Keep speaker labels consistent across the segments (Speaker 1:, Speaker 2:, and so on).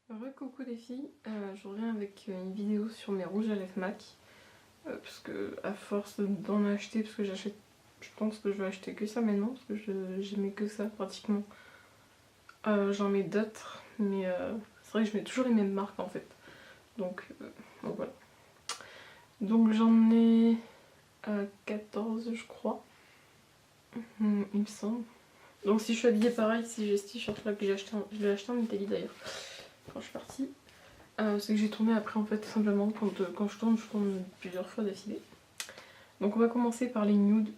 Speaker 1: Coucou les filles, je reviens avec une vidéo sur mes rouges à lèvres MAC parce que à force d'en acheter, parce que j'achète, je pense que je vais acheter que ça maintenant parce que j'aimais que ça pratiquement. J'en mets d'autres, mais c'est vrai que je mets toujours les mêmes marques en fait. Donc voilà. Donc j'en ai 14 je crois, il me semble. Donc si je suis habillée pareil, si j'ai ce t-shirt là que je l'ai acheté en Italie d'ailleurs quand je suis partie. C'est que j'ai tourné après en fait tout simplement quand je tourne plusieurs fois d'affilée. Donc on va commencer par les nudes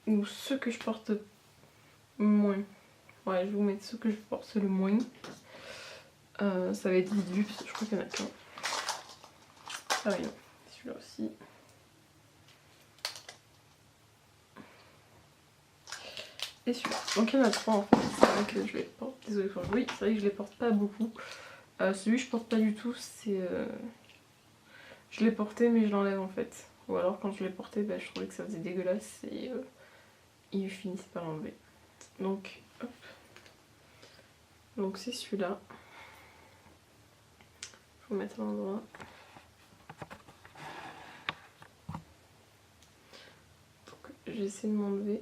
Speaker 1: ou ceux que je porte moins. Ouais, je vais vous mettre ceux que je porte le moins. Ça va être vite parce que je crois qu'il y en a qu'un. Ah oui, non, celui-là aussi. Et celui-là. Donc il y en a trois en fait. C'est vrai que je les porte. Désolée pour le bruit, c'est vrai que je les porte pas beaucoup. Celui que je porte pas du tout, c'est. Je l'ai porté mais je l'enlève en fait. Ou alors quand je l'ai porté, bah, je trouvais que ça faisait dégueulasse et ils finissent par l'enlever. Donc, hop. Donc c'est celui-là. Je vais vous mettre à l'endroit. Donc j'essaie de m'enlever.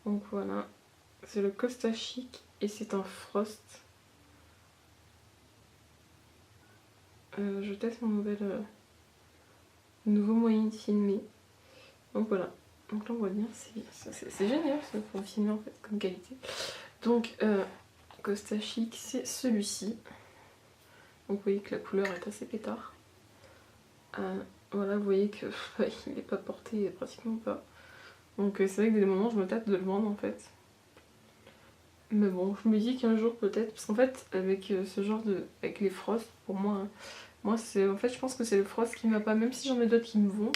Speaker 1: Donc voilà. C'est le Costa Chic et c'est un Frost. Je teste mon nouveau moyen de filmer. Donc voilà. Donc là on voit bien, c'est génial ça pour filmer en fait comme qualité. Donc Costa Chic c'est celui-ci. Donc vous voyez que la couleur est assez pétard. Voilà, vous voyez que il n'est pas porté pratiquement pas. Donc c'est vrai que des moments je me tâte de le vendre en fait. Mais bon, je me dis qu'un jour peut-être, parce qu'en fait avec ce genre de, avec les Frost, pour moi, hein, moi c'est, en fait je pense que c'est le Frost qui ne va pas, même si j'en ai d'autres qui me vont.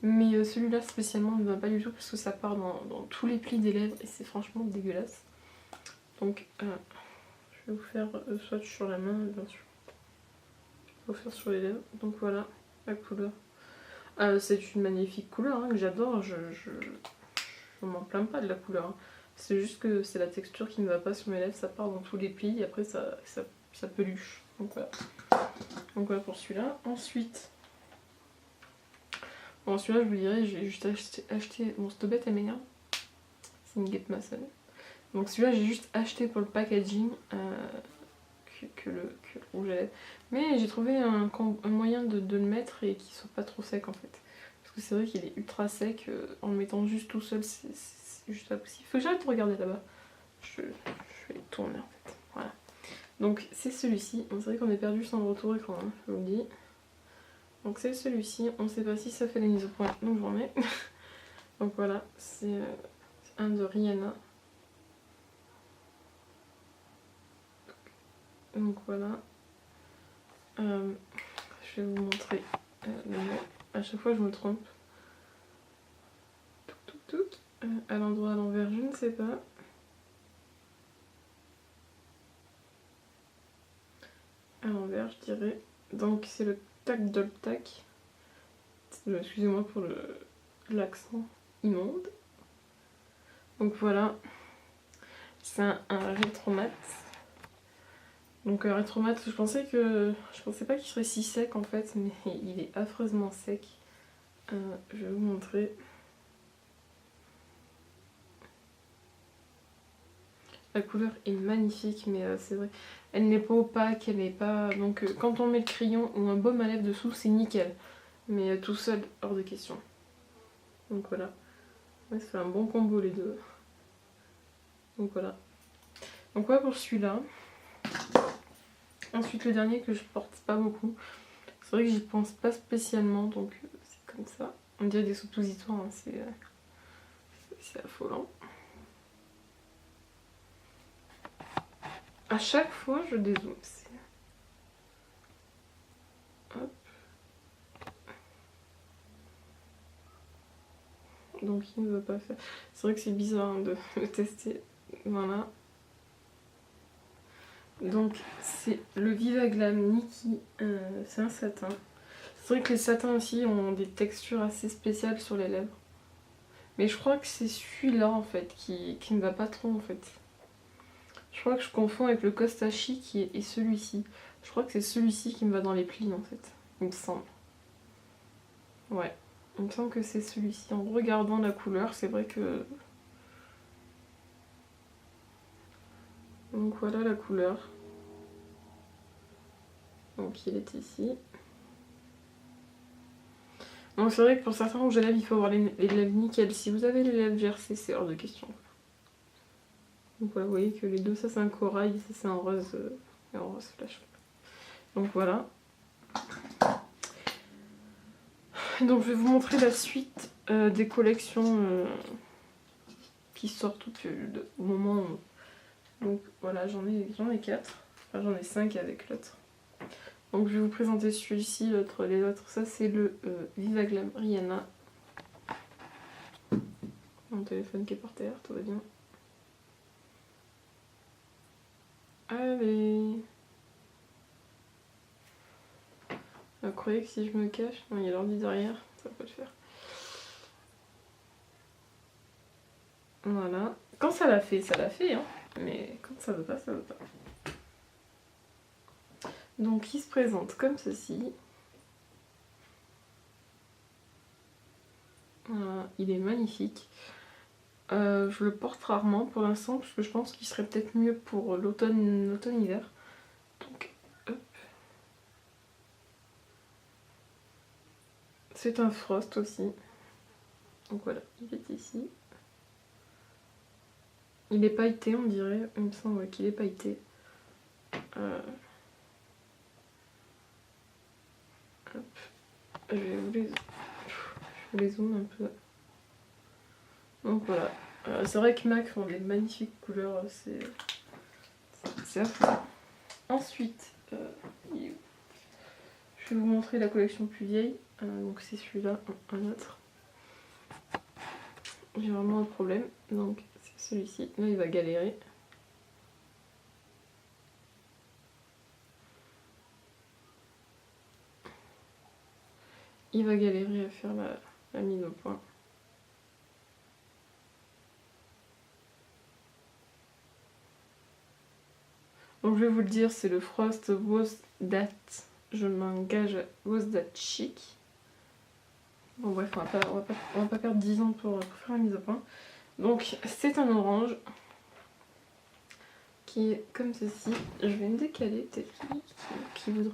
Speaker 1: Mais celui-là spécialement ne va pas du tout parce que ça part dans tous les plis des lèvres et c'est franchement dégueulasse. Donc je vais vous faire swatch sur la main bien sûr. Je vais vous faire sur les lèvres. Donc voilà la couleur. C'est une magnifique couleur hein, que j'adore, je m'en plains pas de la couleur. Hein. C'est juste que c'est la texture qui ne va pas sur mes lèvres, ça part dans tous les plis et après ça peluche. Donc voilà pour celui-là. Ensuite, bon celui-là je vous dirais, j'ai juste acheté, bon cette bête elle m'énerve, c'est une Get Mason. Donc celui-là j'ai juste acheté pour le packaging que le rouge à lèvres. Mais j'ai trouvé un moyen de le mettre et qu'il soit pas trop sec en fait. Parce que c'est vrai qu'il est ultra sec, en le mettant juste tout seul c'est juste pas possible. Faut que j'arrête de regarder là-bas. Je vais tourner en fait. Voilà. Donc c'est celui-ci. C'est vrai qu'on est perdu sans le retour écran, hein, je vous le dis. Donc c'est celui-ci. On sait pas si ça fait la mise au point, donc je remets. Donc voilà, c'est un de Rihanna. Donc voilà. Je vais vous montrer le nom. À chaque fois je me trompe. À l'endroit à l'envers, je ne sais pas. À l'envers, je dirais. Donc c'est le tac de tac. Excusez-moi pour l'accent immonde. Donc voilà. C'est un rétromat. Donc un rétromat, je pensais pas qu'il serait si sec en fait, mais il est affreusement sec. Je vais vous montrer. La couleur est magnifique, mais c'est vrai, elle n'est pas opaque, elle n'est pas... Donc quand on met le crayon ou un baume à lèvres dessous, c'est nickel. Mais tout seul, hors de question. Donc voilà. Ouais, ça fait un bon combo les deux. Donc voilà. Donc voilà pour celui-là. Ensuite le dernier que je porte pas beaucoup. C'est vrai que j'y pense pas spécialement, donc c'est comme ça. On dirait des suppositoires, hein, c'est affolant. À chaque fois je dézoome. Hop. Donc il ne veut pas faire. C'est vrai que c'est bizarre hein, de le tester. Voilà. Donc c'est le Viva Glam Nikki, c'est un satin. C'est vrai que les satins aussi ont des textures assez spéciales sur les lèvres. Mais je crois que c'est celui-là en fait qui ne va pas trop en fait. Je Je crois que je confonds avec le Costa Chic et celui-ci. Je crois que c'est celui-ci qui me va dans les plis en fait, il me semble. Ouais, il me semble que c'est celui-ci. En regardant la couleur, c'est vrai que... Donc voilà la couleur. Donc il est ici. Donc c'est vrai que pour certains rouges à lèvres, il faut avoir les lèvres nickel. Si vous avez les lèvres GRC, c'est hors de question. Donc voilà, vous voyez que les deux, ça c'est un corail, ça c'est un rose flash. Donc voilà. Donc je vais vous montrer la suite des collections qui sortent au moment où... Donc voilà, j'en ai 4. Enfin j'en ai 5 avec l'autre. Donc je vais vous présenter celui-ci, les autres. Ça c'est le Viva Glam Rihanna. Mon téléphone qui est par terre, tout va bien. Allez. Vous croyez que si je me cache... Non, il y a l'ordi derrière, ça va pas le faire. Voilà. Quand ça l'a fait, hein. Mais quand ça veut pas, ça veut pas. Donc il se présente comme ceci. Voilà, il est magnifique. Je le porte rarement pour l'instant parce que je pense qu'il serait peut-être mieux pour l'automne-hiver. Donc, hop. C'est un frost aussi. Donc voilà, il est ici. Il est pailleté, on dirait. Il me semble qu'il est pailleté. Hop. Je vais vous les zoom un peu. Donc voilà. C'est vrai que MAC font des magnifiques couleurs. C'est affreux. Ensuite, je vais vous montrer la collection plus vieille. Donc c'est celui-là, un autre. J'ai vraiment un problème. Donc c'est celui-ci. Là il va galérer. Il va galérer à faire la mise au point. Donc je vais vous le dire, c'est le Frost Was That. Je m'engage à Was That Chic. Bon bref, on va pas perdre 10 ans pour faire la mise au point. Donc c'est un orange qui est comme ceci. Je vais me décaler, peut-être qui voudra.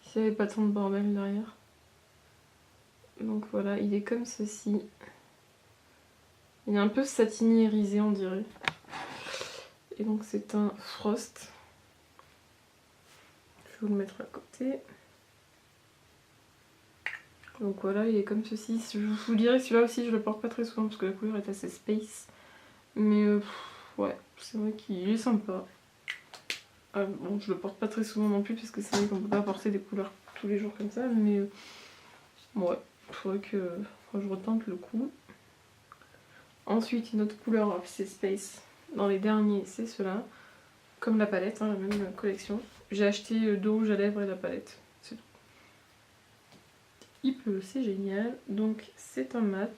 Speaker 1: S'il n'y avait pas tant de bordel derrière. Donc voilà, il est comme ceci. Il est un peu satiné irisé, on dirait. Et donc c'est un Frost. Je vais vous le mettre à côté. Donc voilà, il est comme ceci. Je vous dirais, celui-là aussi, je le porte pas très souvent parce que la couleur est assez space. Mais ouais, c'est vrai qu'il est sympa. Bon, je le porte pas très souvent non plus parce que c'est vrai qu'on peut pas porter des couleurs tous les jours comme ça. Mais ouais, il faudrait que je retente le coup. Ensuite, une autre couleur assez space. Dans les derniers, c'est ceux-là. Comme la palette, hein, la même collection. J'ai acheté deux rouges à lèvres et la palette. C'est tout. Il pleut, c'est génial. Donc c'est un mat.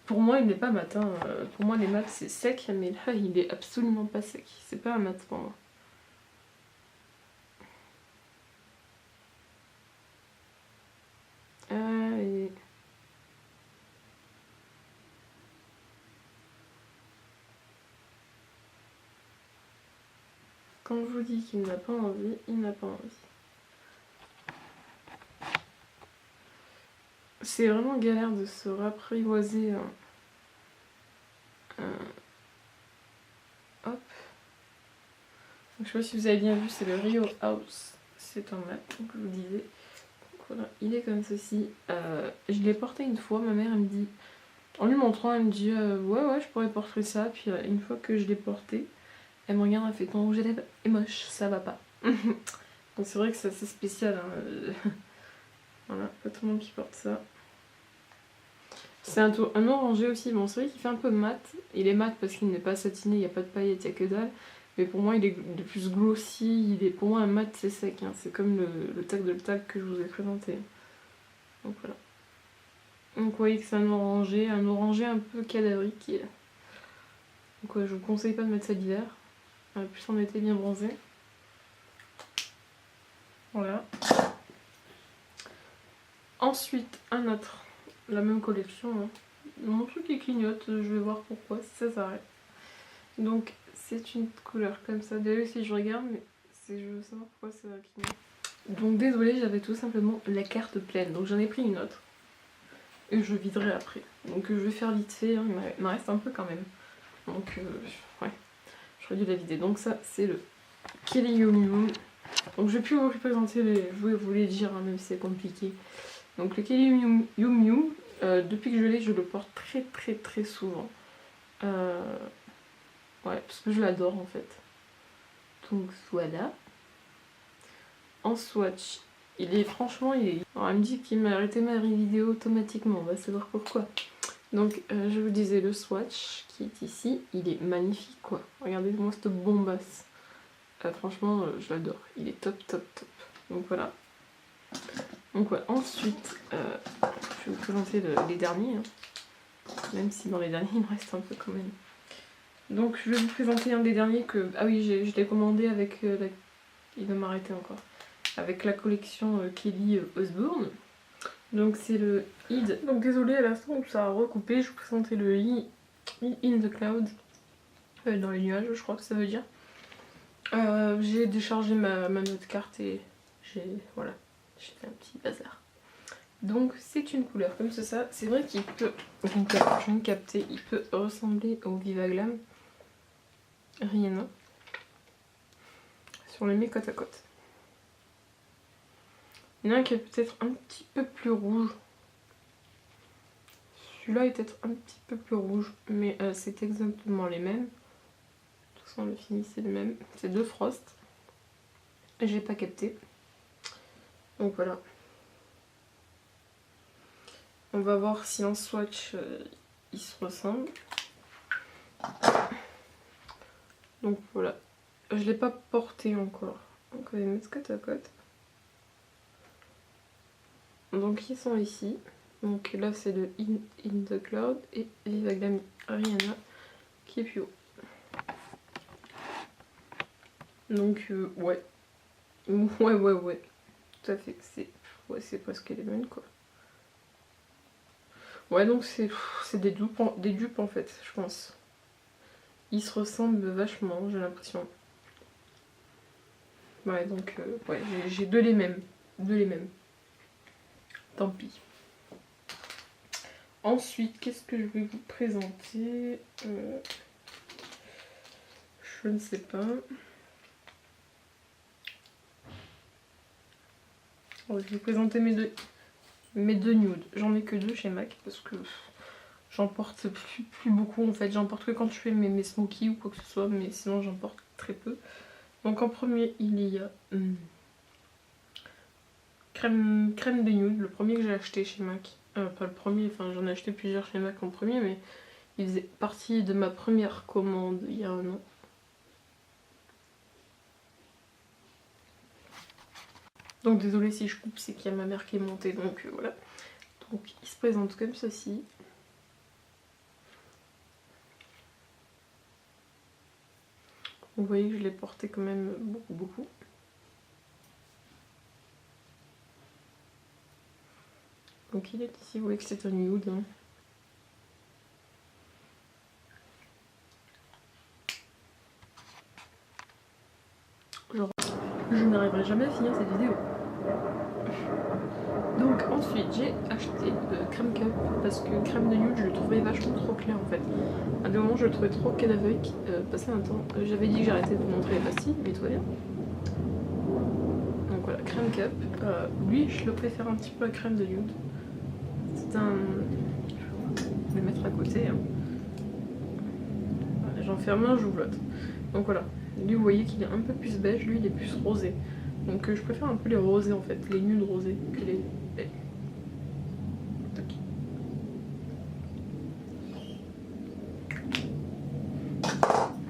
Speaker 1: Pour moi il n'est pas mat. Hein. Pour moi les mats c'est sec, mais là il est absolument pas sec. C'est pas un mat pour moi. Allez. Quand je vous dis qu'il n'a pas envie, il n'a pas envie. C'est vraiment galère de se rapprivoiser. Hop. Donc, je sais pas si vous avez bien vu, c'est le Rio House. C'est un mat, comme je vous disais. Donc, voilà, il est comme ceci. Je l'ai porté une fois, ma mère elle me dit, en lui montrant, elle me dit ouais je pourrais porter ça. Puis une fois que je l'ai porté, elle me regarde, elle fait ton rouge à lèvres est moche, ça va pas. Donc c'est vrai que c'est assez spécial. Hein. Voilà, pas tout le monde qui porte ça. C'est un orangé aussi, bon c'est vrai qu'il fait un peu mat. Il est mat parce qu'il n'est pas satiné, il n'y a pas de paillettes, il n'y a que dalle. Mais pour moi il est plus glossy, pour moi un mat c'est sec. Hein. C'est comme le tag de le tag que je vous ai présenté. Donc voilà. Donc vous voyez que c'est un orangé un peu cadavrique. Donc je vous conseille pas de mettre ça l'hiver. plus on était bien bronzé. Voilà. Ensuite, un autre, la même collection. Hein. Mon truc il clignote, je vais voir pourquoi, si ça s'arrête. Donc c'est une couleur comme ça. Désolée si je regarde, mais je veux savoir pourquoi ça clignote. Donc désolée, j'avais tout simplement la carte pleine. Donc j'en ai pris une autre. Et je viderai après. Donc je vais faire vite fait, hein. Il m'en reste un peu quand même. Donc ouais, j'aurais dû la vider. Donc ça c'est le Kelly Yum Yum. Donc je vais plus vous représenter je vais vous les dire, hein, même si c'est compliqué. Donc le Kelly Yum Yum, depuis que je l'ai, je le porte très souvent. Ouais, parce que je l'adore en fait. Donc voilà. En swatch, franchement, Alors, elle me dit qu'il m'a arrêté ma vidéo automatiquement, on va savoir pourquoi. Donc je vous disais, le swatch qui est ici, il est magnifique quoi. Regardez-moi cette bombasse. Franchement, je l'adore. Il est top. Donc voilà. Ensuite, je vais vous présenter les derniers. Hein. Même si dans les derniers, il me reste un peu quand même. Donc je vais vous présenter un des derniers que... Ah oui, je l'ai commandé avec... Il va m'arrêter encore. Avec la collection Kelly Osbourne. Donc c'est le Id. Donc désolé à l'instant où ça a recoupé, je vous présentais le In the Cloud. Dans les nuages, je crois que ça veut dire. J'ai déchargé ma note carte et j'ai fait un petit bazar. Donc c'est une couleur comme ça. C'est vrai qu'il peut, je viens de capter, il peut ressembler au Viva Glam. Rihanna. Si on les met côte à côte. Il y en a un qui est peut-être un petit peu plus rouge. Celui-là est peut-être un petit peu plus rouge, mais c'est exactement les mêmes. De toute façon, le fini c'est le même. C'est deux Frost. J'ai pas capté. Donc voilà. On va voir si en swatch ils se ressemblent. Donc voilà. Je l'ai pas porté encore. Donc on va les mettre côte à côte. Donc ils sont ici. Donc là c'est le In the Cloud et Viva Glam Rihanna qui est plus haut. Donc ouais. Ouais. Tout à fait. C'est presque les mêmes quoi. Ouais, donc c'est des dupes en fait, je pense. Ils se ressemblent vachement, j'ai l'impression. Ouais, donc ouais, j'ai deux les mêmes. Tant pis. Ensuite, qu'est-ce que je vais vous présenter Je ne sais pas. Alors, je vais vous présenter mes deux nudes. J'en ai que deux chez MAC parce que j'en porte plus beaucoup en fait. J'en porte que quand je fais mes smokies ou quoi que ce soit, mais sinon j'en porte très peu. Donc en premier, il y a crème de nude, le premier que j'ai acheté chez MAC. Pas le premier, enfin j'en ai acheté plusieurs chez MAC en premier, mais il faisait partie de ma première commande il y a un an. Donc désolé si je coupe, c'est qu'il y a ma mère qui est montée, donc voilà. Donc il se présente comme ceci. Vous voyez que je l'ai porté quand même beaucoup. Donc il est ici, vous voyez que c'est un nude. Hein. Genre, je n'arriverai jamais à finir cette vidéo. Donc ensuite j'ai acheté Crème Cup parce que crème de nude je le trouvais vachement trop clair en fait. À des moments je le trouvais trop cadavérique, passé un temps. J'avais dit que j'arrêtais de vous montrer les pastilles, mais tout va bien. Donc voilà, Crème Cup. Lui je le préfère un petit peu à crème de nude. C'est un... Je vais le mettre à côté. Hein. Voilà, j'en ferme un, j'ouvre l'autre. Donc voilà, lui vous voyez qu'il est un peu plus beige, lui il est plus rosé. Donc je préfère un peu les rosés en fait, les nudes rosés que les...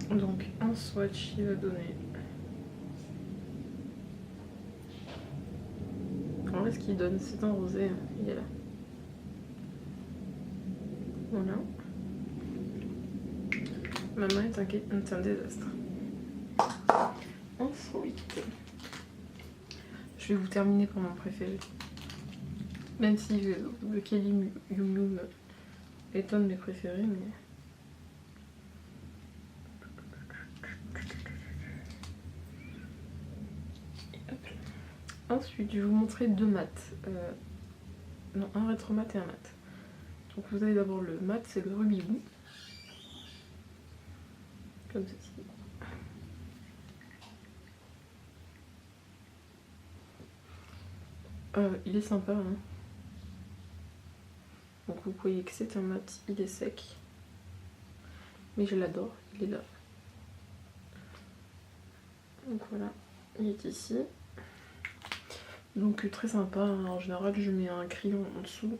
Speaker 1: Donc un swatch il va donner. Alors là ce qu'il donne c'est un rosé, hein. Il est là. Voilà. Ma main est un désastre. trop vite. Je vais vous terminer par mon préféré. Même si le Kelly Yum Yum est un de mes préférés, mais... Ensuite, je vais vous montrer deux mats. Non, un rétro mat et un mat. Donc vous avez d'abord le mat, c'est le Ruby Woo. Comme ceci. Il est sympa, hein. Donc vous voyez que c'est un mat, il est sec. Mais je l'adore, il est là. Donc voilà, il est ici. Donc très sympa, hein. En général je mets un crayon en dessous,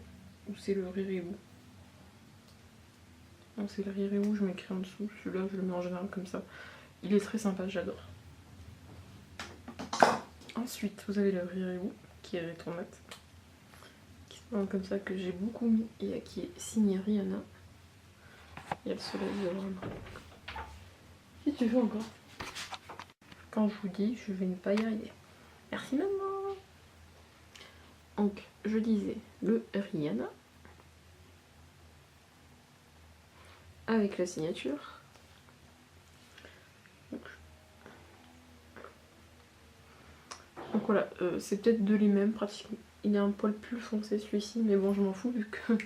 Speaker 1: où c'est le Rirewoo. Donc c'est le Rirewoo, je mets le crayon en dessous, celui-là je le mets en général comme ça. Il est très sympa, j'adore. Ensuite vous avez le Rirewoo, qui est rétromat, qui se prend comme ça, que j'ai beaucoup mis, et qui est signé Rihanna. Il y a le soleil vraiment. Si tu veux encore. Quand je vous dis, je vais ne pas y arriver. Merci maman. Donc, je disais le Rihanna avec la signature. Donc voilà, c'est peut-être de les mêmes pratiquement. Il est un poil plus foncé celui-ci, mais bon, je m'en fous vu que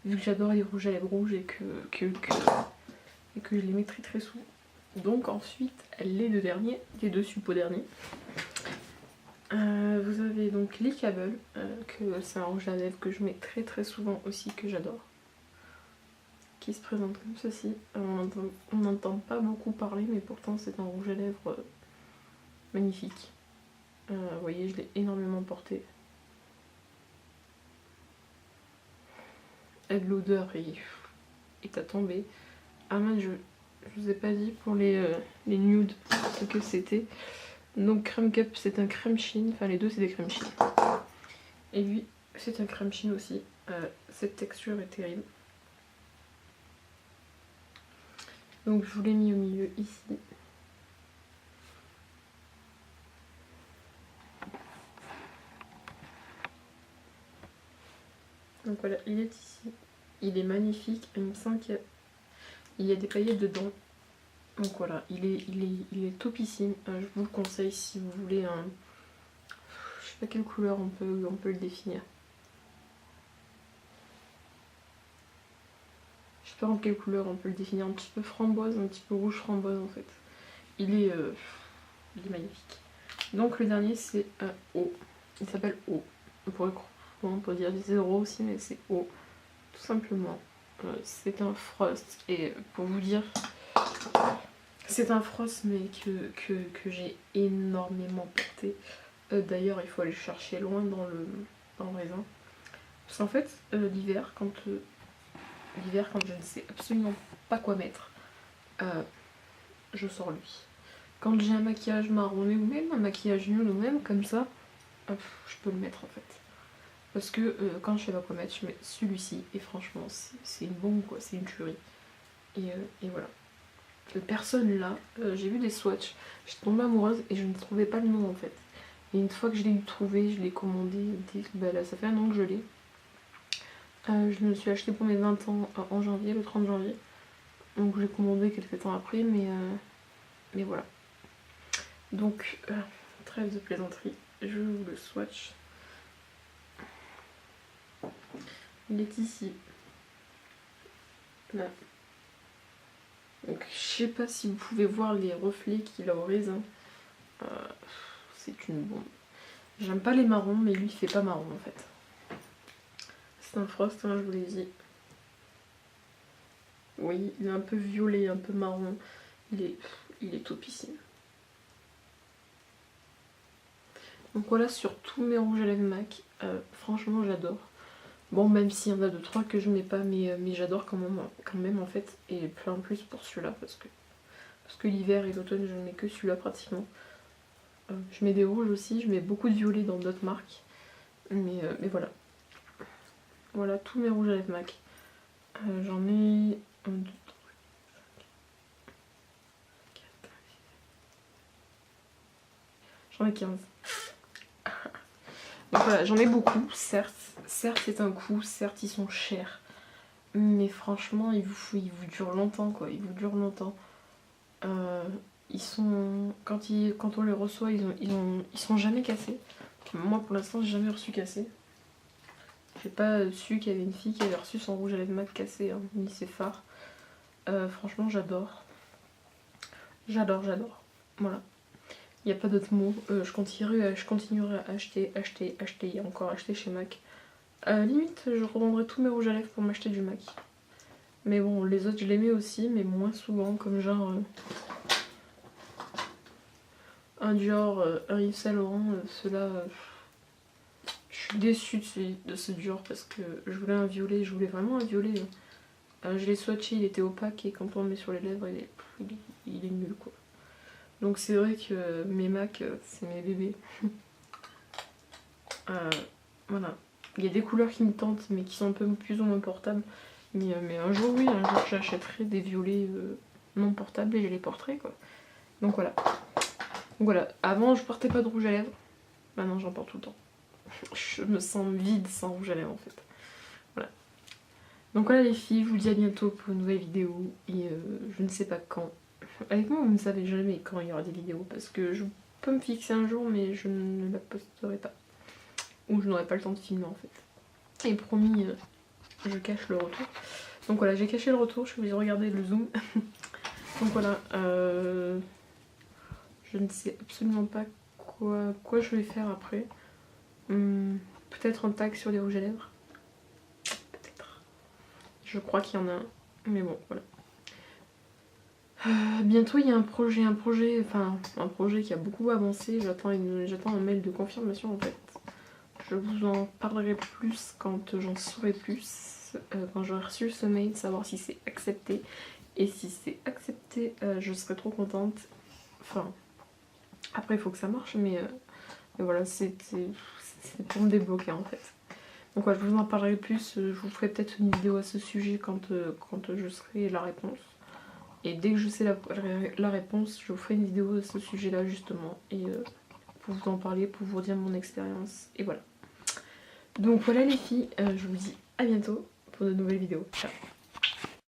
Speaker 1: j'adore les rouges à lèvres rouges et que je les mets très souvent. Donc ensuite, les deux derniers, les deux suppos derniers. Vous avez donc l'Icable, que c'est un rouge à lèvres que je mets très souvent aussi, que j'adore. Qui se présente comme ceci. On n'entend pas beaucoup parler, mais pourtant c'est un rouge à lèvres magnifique. Vous voyez, je l'ai énormément porté. L'odeur est à tomber. Ah man, je vous ai pas dit pour les nudes ce que c'était. Donc Crème Cup c'est un crème chine, enfin les deux c'est des crèmes chine. Et lui c'est un crème chine aussi. Cette texture est terrible. Donc je vous l'ai mis au milieu ici. Donc voilà, il est ici. Il est magnifique. Il me semble qu'il y a des paillettes dedans. Donc voilà, il est topissime. Je vous le conseille si vous voulez un... Je sais pas quelle couleur on peut le définir. Je sais pas en quelle couleur on peut le définir. Un petit peu framboise, un petit peu rouge framboise en fait. Il est magnifique. Donc le dernier c'est O. Il s'appelle O. On pourrait dire 0 aussi, mais c'est O. Tout simplement. C'est un frost. Et pour vous dire, c'est un frost mais que j'ai énormément porté. D'ailleurs il faut aller chercher loin dans le raisin. Parce qu'en fait l'hiver quand je ne sais absolument pas quoi mettre, je sors lui. Quand j'ai un maquillage marronné ou même un maquillage nul ou même comme ça, je peux le mettre en fait. Parce que quand je sais pas quoi mettre, je mets celui-ci et franchement c'est une bombe quoi, c'est une tuerie. Et voilà. Personne là, j'ai vu des swatchs, j'étais tombée amoureuse et je ne trouvais pas le nom en fait. Et une fois que je l'ai trouvé, je l'ai commandé, bah là ça fait un an que je l'ai. Je me suis acheté pour mes 20 ans en janvier, le 30 janvier. Donc j'ai commandé quelques temps après, mais voilà. Donc, trêve de plaisanterie, je vous le swatch. Il est ici. Là. Donc je sais pas si vous pouvez voir les reflets qu'il a au raisin. C'est une bombe. J'aime pas les marrons, mais lui il fait pas marron en fait. C'est un frost, hein, je vous l'ai dit. Oui, il est un peu violet, un peu marron. Il est topissime. Donc voilà sur tous mes rouges à lèvres MAC. Franchement j'adore. Bon, même s'il y en a 2-3 que je mets pas, mais j'adore quand même en fait. Et plein plus pour celui-là parce que l'hiver et l'automne je ne mets que celui-là pratiquement. Je mets des rouges aussi, je mets beaucoup de violet dans d'autres marques. Mais voilà. Voilà tous mes rouges à lèvres MAC. J'en ai 1, 2, 3, 4, 5, 6, J'en ai 15. Donc voilà, j'en ai beaucoup, certes. Certes, c'est un coût, certes, ils sont chers. Mais franchement, ils vous durent longtemps, quoi. Ils vous durent longtemps. Ils sont... Quand on les reçoit, ils sont jamais cassés. Moi, pour l'instant, j'ai jamais reçu cassé. J'ai pas su qu'il y avait une fille qui avait reçu son rouge à lèvres mat cassé, hein, ni ses fards. Franchement, j'adore. J'adore. Voilà. Il n'y a pas d'autre mot. Je continuerai à acheter et encore acheter chez MAC. Limite, je revendrai tous mes rouges à lèvres pour m'acheter du MAC. Mais bon, les autres, je les mets aussi, mais moins souvent, comme genre... un Dior, un Yves Saint Laurent, ceux-là... je suis déçue de ce Dior parce que je voulais un violet, je voulais vraiment un violet. Je l'ai swatché, il était opaque et quand on le met sur les lèvres, il est nul, quoi. Donc c'est vrai que mes MAC, c'est mes bébés. Voilà. Il y a des couleurs qui me tentent, mais qui sont un peu plus ou moins portables. Mais un jour, oui, un jour j'achèterai des violets non portables et je les porterai, quoi. Donc voilà. Avant, je portais pas de rouge à lèvres. Maintenant, j'en porte tout le temps. Je me sens vide sans rouge à lèvres, en fait. Voilà. Donc voilà les filles, je vous dis à bientôt pour une nouvelle vidéo. Et je ne sais pas quand. Avec moi, vous ne savez jamais quand il y aura des vidéos. Parce que je peux me fixer un jour, mais je ne la posterai pas. Ou je n'aurai pas le temps de filmer, en fait. Et promis, je cache le retour. Donc voilà, j'ai caché le retour, je suis obligée de regarder le zoom. Donc voilà, je ne sais absolument pas quoi je vais faire après. Peut-être un tag sur les rouges à lèvres. Peut-être. Je crois qu'il y en a un. Mais bon, voilà. Bientôt il y a un projet qui a beaucoup avancé. J'attends un mail de confirmation en fait. Je vous en parlerai plus quand j'en saurai plus. Quand j'aurai reçu ce mail, savoir si c'est accepté. Et si c'est accepté, je serai trop contente. Enfin, après il faut que ça marche, mais voilà, c'est pour me débloquer en fait. Donc voilà, je vous en parlerai plus, je vous ferai peut-être une vidéo à ce sujet quand je serai la réponse. Et dès que je sais la réponse, je vous ferai une vidéo à ce sujet-là justement. Et pour vous en parler, pour vous dire mon expérience. Et voilà. Donc voilà les filles, je vous dis à bientôt pour de nouvelles vidéos. Ciao.